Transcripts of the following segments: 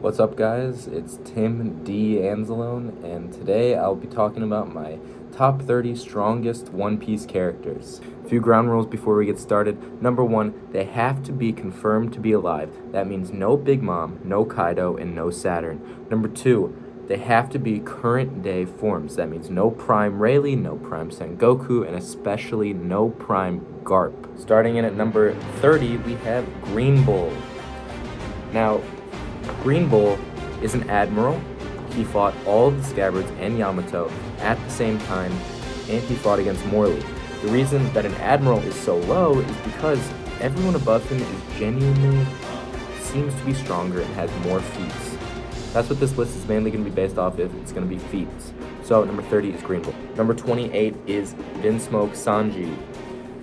What's up, guys? It's Tim D. Anzalone, and today I'll be talking about my top 30 strongest One Piece characters. A few ground rules before we get started. Number one, they have to be confirmed to be alive. That means no Big Mom, no Kaido, and no Saturn. Number two, they have to be current day forms. That means no Prime Rayleigh, no Prime Sen Goku, and especially no Prime Garp. Starting in at number 30, we have Green Bull. Now, Green Bull is an admiral. He fought all of the Scabbards and Yamato at the same time, and he fought against Morley. The reason that an admiral is so low is because everyone above him is genuinely seems to be stronger and has more feats. That's what this list is mainly going to be based off of. It's going to be feats. So number 30 is Green Bull. Number 28 is Vinsmoke Sanji.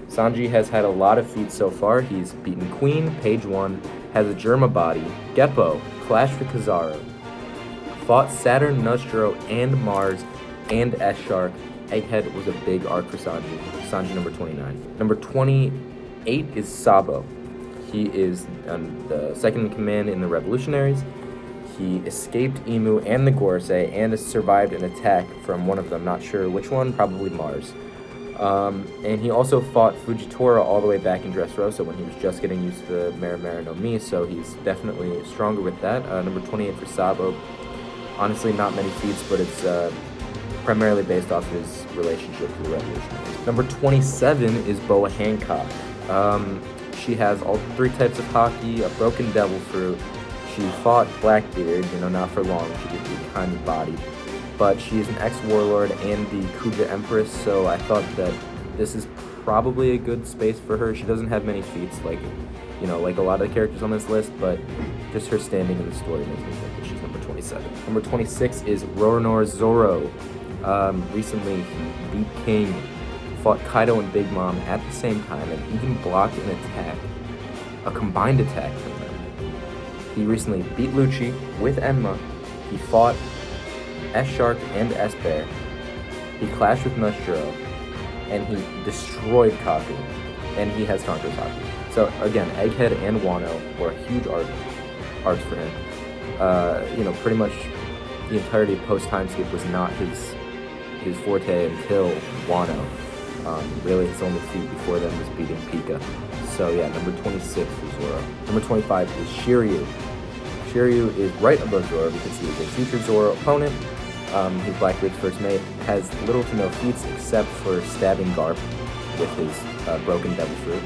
Sanji has had a lot of feats so far. He's beaten Queen, Page 1, has a Germa body, Geppo, clashed with Kizaru, fought Saturn, Nostro, and Mars, and S-Shark. Egghead was a big arc for Sanji. Sanji number 29. Number 28 is Sabo. He is the second in command in the Revolutionaries. He escaped Emu and the Gorosei and has survived an attack from one of them. Not sure which one, probably Mars. And he also fought Fujitto all the way back in Dressrosa when he was just getting used to the Marimara no Mi, so he's definitely stronger with that. Number 28 for Sabo. Honestly, not many feats, but it's primarily based off his relationship to the Revolutionaries. Number 27 is Boa Hancock. She has all three types of hockey, a broken devil fruit. She fought Blackbeard, not for long, she did be kind of bodied. But she is an ex-warlord and the Kuja Empress, so I thought that this is probably a good space for her. She doesn't have many feats like a lot of the characters on this list, but just her standing in the story makes me think that she's number 27. Number 26 is Roronoa Zoro. Recently, he beat King, fought Kaido and Big Mom at the same time, and even blocked an attack, a combined attack from them. He recently beat Lucci with Enma. He fought S-Shark and S-Bear. He clashed with Nostro, and he destroyed Kaku, and he has conquered Kaku. So again, Egghead and Wano were a huge arcs for him. Pretty much the entirety of post-time skip was not his forte until Wano. Really, his only feat before then was beating Pika. So yeah, number 26 is Zoro. Number 25 is Shiru. Shiru is right above Zoro because he is a future Zoro opponent. He's Blackbeard's first mate, has little to no feats except for stabbing Garp with his broken devil fruit,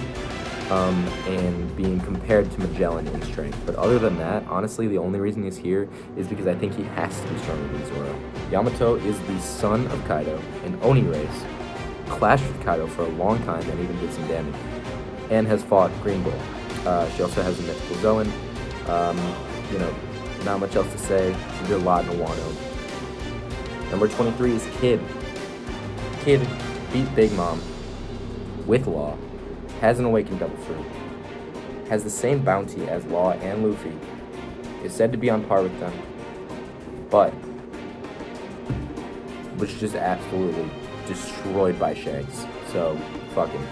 and being compared to Magellan in strength. But other than that, honestly, the only reason he's here is because I think he has to be stronger than Zoro. Yamato is the son of Kaido, an Oni race, clashed with Kaido for a long time and even did some damage, and has fought Green Bull. She also has a mythical Zoan. Not much else to say. She did a lot in Wano. Number 23 is Kid. Kid beat Big Mom with Law, has an awakened devil fruit, has the same bounty as Law and Luffy, is said to be on par with them, but was just absolutely destroyed by Shanks. So, fuck him.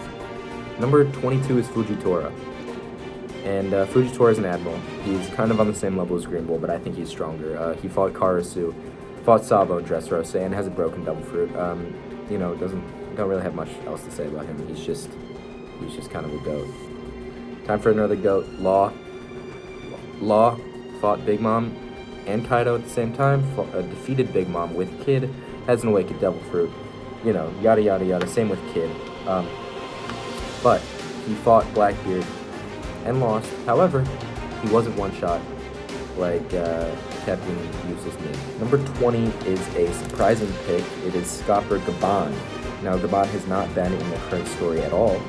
Number 22 is Fujitto. And Fujitto is an admiral. He's kind of on the same level as Green Bull, but I think he's stronger. He fought Karasu, fought Sabo in Dressrosa, and has a broken devil fruit. Don't really have much else to say about him. He's just kind of a goat. Time for another goat. Law fought Big Mom and Kaido at the same time. Defeated Big Mom with Kid. Has an awakened devil fruit. Yada yada yada. Same with Kid. But he fought Blackbeard and lost. However, he wasn't one shot like Captain Useless Mid. Number 20 is a surprising pick. It is Scopper Gaban. Now, Gaban has not been in the current story at all,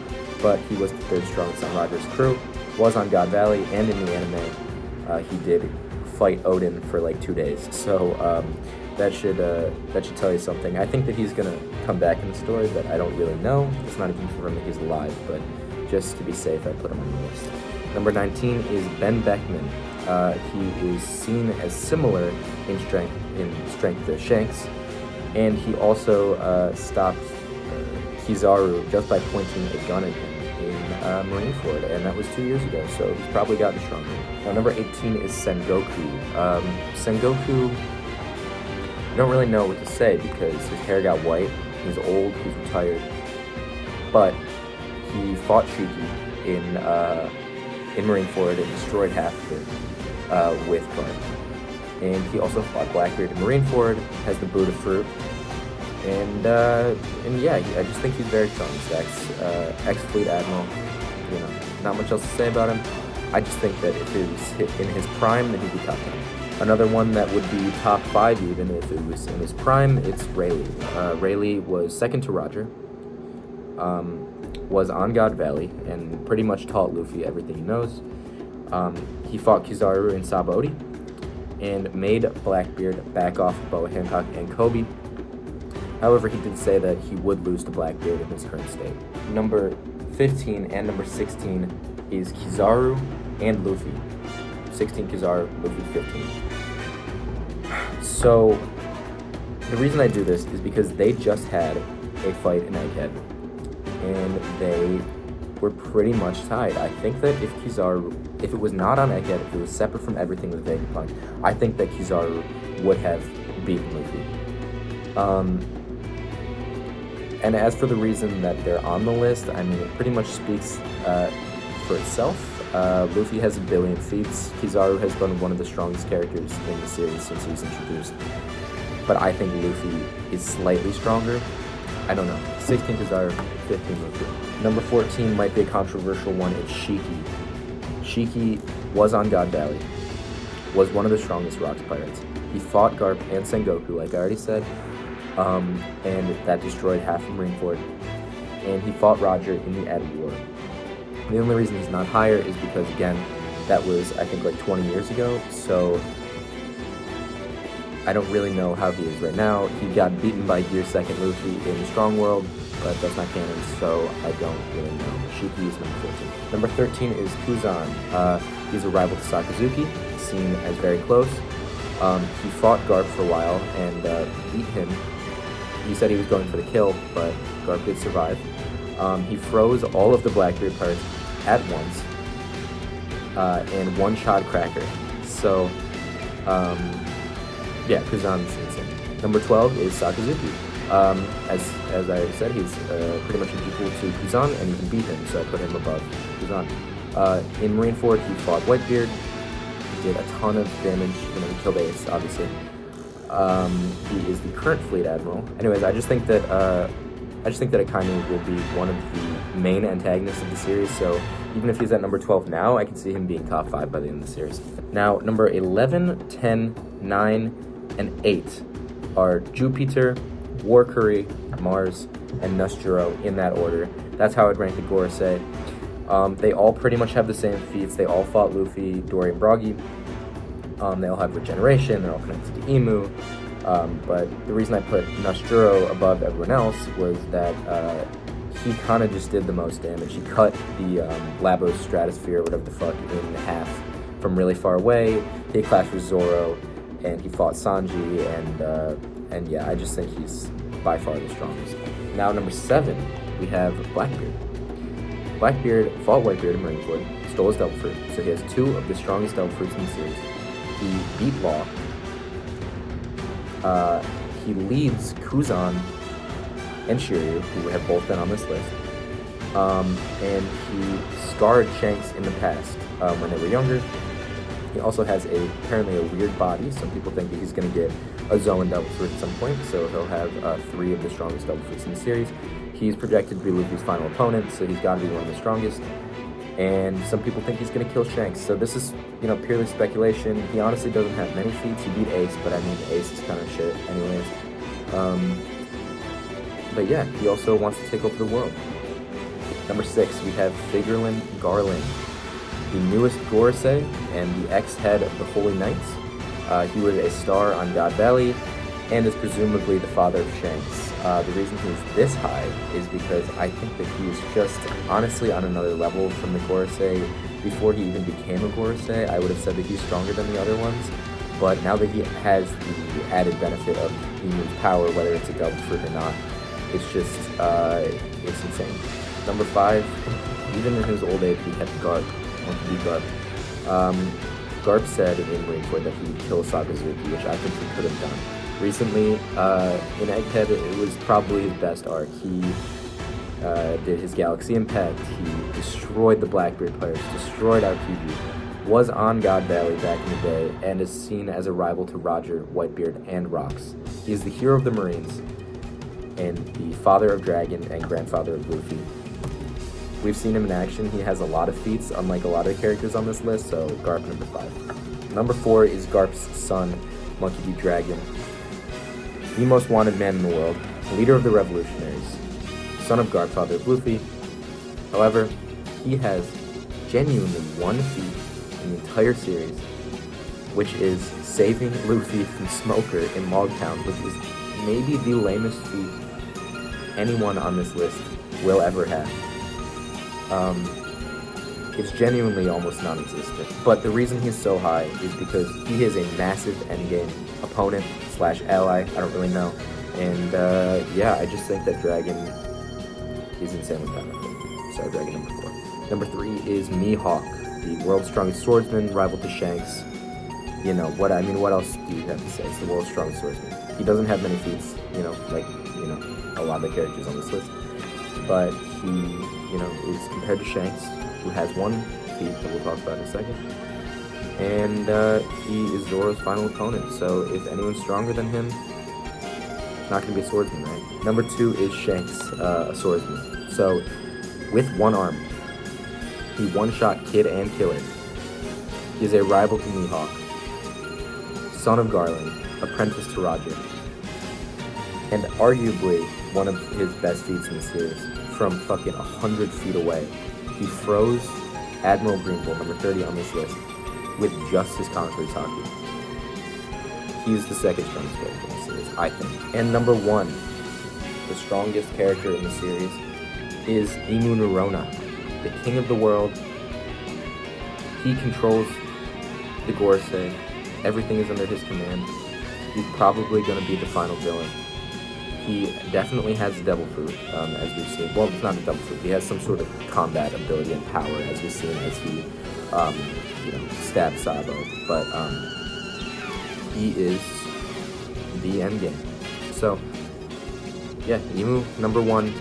but he was the third strongest on Roger's crew, was on God Valley, and in the anime, he did fight Odin for like 2 days. So that should tell you something. I think that he's gonna come back in the story, but I don't really know. It's not even confirmed that he's alive, but just to be safe, I put him on the list. Number 19 is Ben Beckman. He is seen as similar in strength to Shanks, and he also stopped Kizaru just by pointing a gun at him in Marineford, and that was 2 years ago, so he's probably gotten stronger. Now, number 18 is Sen Goku. Sen Goku, I don't really know what to say because his hair got white, he's old, he's retired, but he fought Shiki in Marineford and destroyed half of it with Kuan. And he also fought Blackbeard in Marineford, has the Buddha fruit, and yeah, I just think he's very strong. He's ex-fleet admiral. You know, not much else to say about him. I just think that if it was in his prime, then he'd be top 10. Another one that would be top 5 even if it was in his prime, it's Rayleigh. Rayleigh was second to Roger, was on God Valley, and pretty much taught Luffy everything he knows. He fought Kizaru in Sabaody, and made Blackbeard back off Boa Hancock and Kobe. However, he did say that he would lose to Blackbeard in his current state. Number 15 and number 16 is Kizaru and Luffy. 16 Kizaru, Luffy 15. So, the reason I do this is because they just had a fight in Egghead, and they were pretty much tied. I think that if it was not on Egghead, if it was separate from everything with Vegapunk, I think that Kizaru would have beaten Luffy. And as for the reason that they're on the list, I mean, it pretty much speaks for itself. Luffy has 1 billion feats. Kizaru has been one of the strongest characters in the series since he was introduced. But I think Luffy is slightly stronger. I don't know. 16 Kizaru, 15 Luffy. Number 14 might be a controversial one. It's Shiki. Shiki was on God Valley, was one of the strongest Rocks pirates. He fought Garp and Sen Goku, like I already said, and that destroyed half of Marineford. And he fought Roger in the Added War. The only reason he's not higher is because, again, that was, I think, like 20 years ago, so I don't really know how he is right now. He got beaten by Gear 2nd Luffy in Strong World, but that's not canon, so I don't really know. Shiki is number 14. Number 13 is Kuzan. He's a rival to Sakazuki, seen as very close. He fought Garp for a while and beat him. He said he was going for the kill, but Garp did survive. He froze all of the Blackbeard pirates at once and one-shot Cracker. So, yeah, Kuzan's insane. Number 12 is Sakazuki. As I said, he's pretty much equal to Kuzan, and you can beat him, so I put him above Kuzan. In Marineford, he fought Whitebeard. He did a ton of damage. He killed Ace, obviously. He is the current fleet admiral. Anyways, I just think that Akainu will be one of the main antagonists of the series. So even if he's at number 12 now, I can see him being top 5 by the end of the series. Now, number 11, 10, 9, and 8 are Jupiter, Warcurry, Mars, and Nusturo in that order. That's how I'd rank the Gorosei. They all pretty much have the same feats. They all fought Luffy, Dory, and Broggy. They all have regeneration. They're all connected to Emu. But the reason I put Nusturo above everyone else was that he kind of just did the most damage. He cut the Labos stratosphere, whatever the fuck, in half from really far away. He clashed with Zoro, and he fought Sanji, and yeah, I just think he's by far the strongest. Now, number 7, we have Blackbeard. Blackbeard fought Whitebeard in Marineford, stole his Devil Fruit, so he has 2 of the strongest Devil Fruits in the series. He beat Law. He leads Kuzan and Shiru, who have both been on this list, and he scarred Shanks in the past when they were younger. He also has apparently a weird body. Some people think that he's going to get a Zoan Devil Fruit at some point, so he'll have 3 of the strongest Devil Fruits in the series. He's projected to be Luffy's final opponent, so he's got to be one of the strongest. And some people think he's going to kill Shanks. So this is, purely speculation. He honestly doesn't have many feats. He beat Ace, but I mean, Ace is kind of shit anyways. But yeah, he also wants to take over the world. Number 6, we have Figurlin Garland, the newest Gorosei and the ex-head of the Holy Knights. He was a star on God Valley and is presumably the father of Shanks. The reason he's this high is because I think that he is just honestly on another level from the Gorosei. Before he even became a Gorosei, I would have said that he's stronger than the other ones. But now that he has the added benefit of Emu's power, whether it's a Devil Fruit or not, it's just, it's insane. Number 5, Even in his old age, he kept Garp. Wanted to be Garp. Garp said in Marineford that he'd kill Sakazuki, which I think he could have done. Recently, in Egghead, it was probably his best arc. He did his Galaxy Impact, he destroyed the Blackbeard players, destroyed RPG, was on God Valley back in the day, and is seen as a rival to Roger, Whitebeard, and Rox. He is the hero of the Marines, and the father of Dragon and grandfather of Luffy. We've seen him in action. He has a lot of feats, unlike a lot of characters on this list, so Garp number 5. Number 4 is Garp's son, Monkey D. Dragon. The most wanted man in the world, leader of the revolutionaries, son of Garp, father of Luffy. However, he has genuinely one feat in the entire series, which is saving Luffy from Smoker in Logtown, which is maybe the lamest feat anyone on this list will ever have. It's genuinely almost non-existent. But the reason he's so high is because he is a massive endgame opponent / ally, I don't really know. And yeah, I just think that Dragon is insanely powerful. So Dragon number 4. Number 3 is Mihawk, the world's strongest swordsman, rival to Shanks. You know, what else do you have to say? It's the world's strongest swordsman. He doesn't have many feats, like a lot of the characters on this list. But he, is compared to Shanks, who has one feat that we'll talk about in a second. And he is Zoro's final opponent. So if anyone's stronger than him, not going to be a swordsman, right? Number 2 is Shanks, a swordsman. So with one arm, he one-shot Kid and Killer. He is a rival to Mihawk, son of Garland, apprentice to Roger, and arguably one of his best feats in the series. From fucking 100 feet away, he froze Admiral Greenbull, number 30 on this list, with just his Conqueror's Haki. He's the second strongest character in the series, I think. And number 1, the strongest character in the series, is Imu Nerona, the king of the world. He controls the Gorosei. Everything is under his command. He's probably going to be the final villain. He definitely has Devil Fruit, as we've seen. Well, it's not a Devil Fruit. He has some sort of combat ability and power, as we've seen as he, stabs Sabo. But he is the endgame. So, yeah, Imu number 1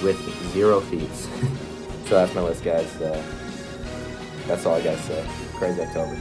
with 0 feats. So that's my list, guys. That's all I gotta say. Crazy October.